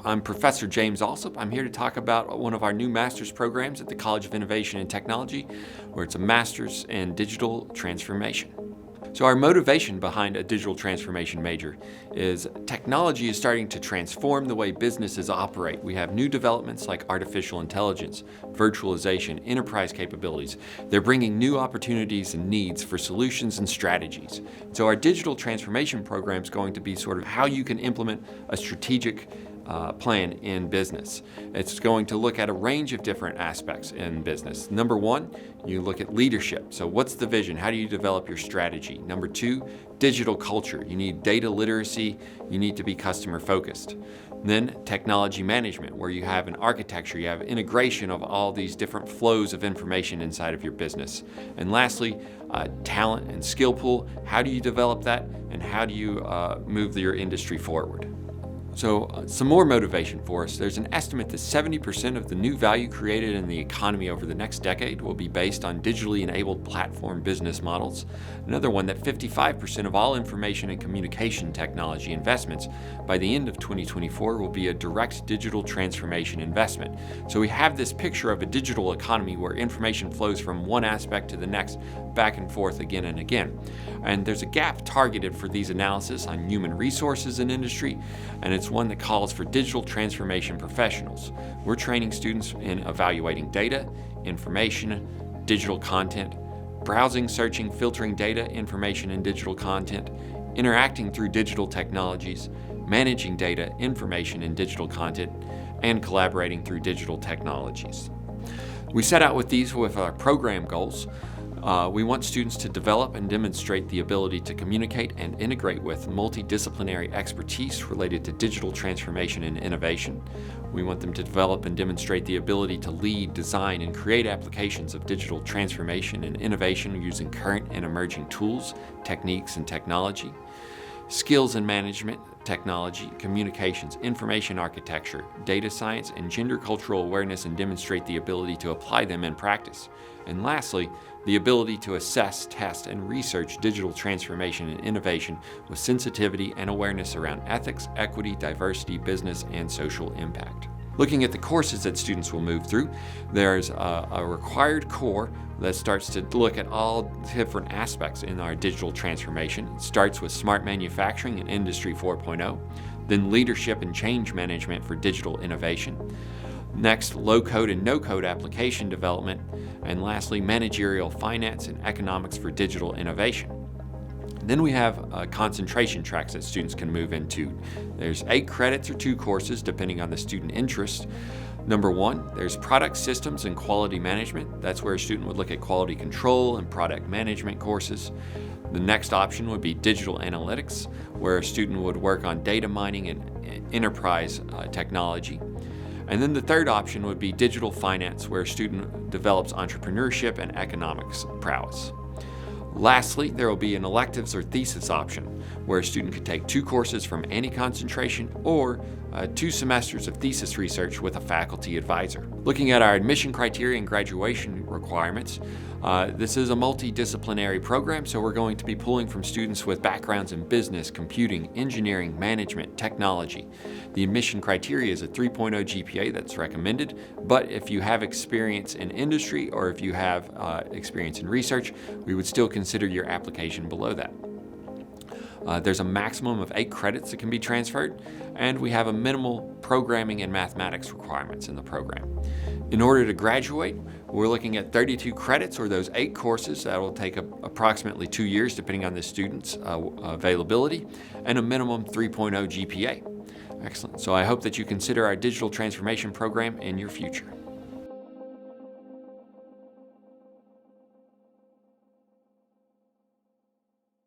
I'm Professor James Alsop. I'm here to talk about one of our new master's programs at the College of Innovation and Technology, where it's a master's in digital transformation. So our motivation behind a digital transformation major is technology is starting to transform the way businesses operate. We have new developments like artificial intelligence, virtualization, enterprise capabilities. They're bringing new opportunities and needs for solutions and strategies. So our digital transformation program is going to be sort of how you can implement a strategic plan in business. It's going to look at a range of different aspects in business. Number one, you look at leadership. So what's the vision? How do you develop your strategy? Number two, digital culture. You need data literacy. You need to be customer focused. Then technology management, where you have an architecture, you have integration of all these different flows of information inside of your business. And lastly, talent and skill pool. How do you develop that? And how do you move your industry forward? So some more motivation for us. There's an estimate that 70% of the new value created in the economy over the next decade will be based on digitally enabled platform business models. Another one that 55% of all information and communication technology investments by the end of 2024 will be a direct digital transformation investment. So we have this picture of a digital economy where information flows from one aspect to the next, back and forth again and again. And there's a gap targeted for these analysis on human resources in industry, and it's one that calls for digital transformation professionals. We're training students in evaluating data, information, digital content, browsing, searching, filtering data, information, and digital content, interacting through digital technologies, managing data, information, and digital content, and collaborating through digital technologies. We set out with these with our program goals. We want students to develop and demonstrate the ability to communicate and integrate with multidisciplinary expertise related to digital transformation and innovation. We want them to develop and demonstrate the ability to lead, design, and create applications of digital transformation and innovation using current and emerging tools, techniques, and technology. Skills in management, technology, communications, information architecture, data science, and gender cultural awareness, and demonstrate the ability to apply them in practice. And lastly, the ability to assess, test, and research digital transformation and innovation with sensitivity and awareness around ethics, equity, diversity, business, and social impact. Looking at the courses that students will move through, there's a required core that starts to look at all different aspects in our digital transformation. It starts with smart manufacturing and Industry 4.0, then leadership and change management for digital innovation. Next, low-code and no-code application development, and lastly, managerial finance and economics for digital innovation. Then we have concentration tracks that students can move into. There's 8 credits or 2 courses depending on the student interest. Number 1, there's product systems and quality management. That's where a student would look at quality control and product management courses. The next option would be digital analytics, where a student would work on data mining and enterprise technology. And then the third option would be digital finance, where a student develops entrepreneurship and economics prowess. Lastly, there will be an electives or thesis option, where a student could take 2 courses from any concentration or 2 semesters of thesis research with a faculty advisor. Looking at our admission criteria and graduation requirements, this is a multidisciplinary program, so we're going to be pulling from students with backgrounds in business, computing, engineering, management, technology. The admission criteria is a 3.0 GPA that's recommended, but if you have experience in industry or if you have experience in research, we would still consider your application below that. There's a maximum of 8 credits that can be transferred, and we have a minimal programming and mathematics requirements in the program. In order to graduate, we're looking at 32 credits, or those 8 courses. That will take approximately 2 years depending on the student's availability, and a minimum 3.0 GPA. Excellent. So I hope that you consider our digital transformation program in your future.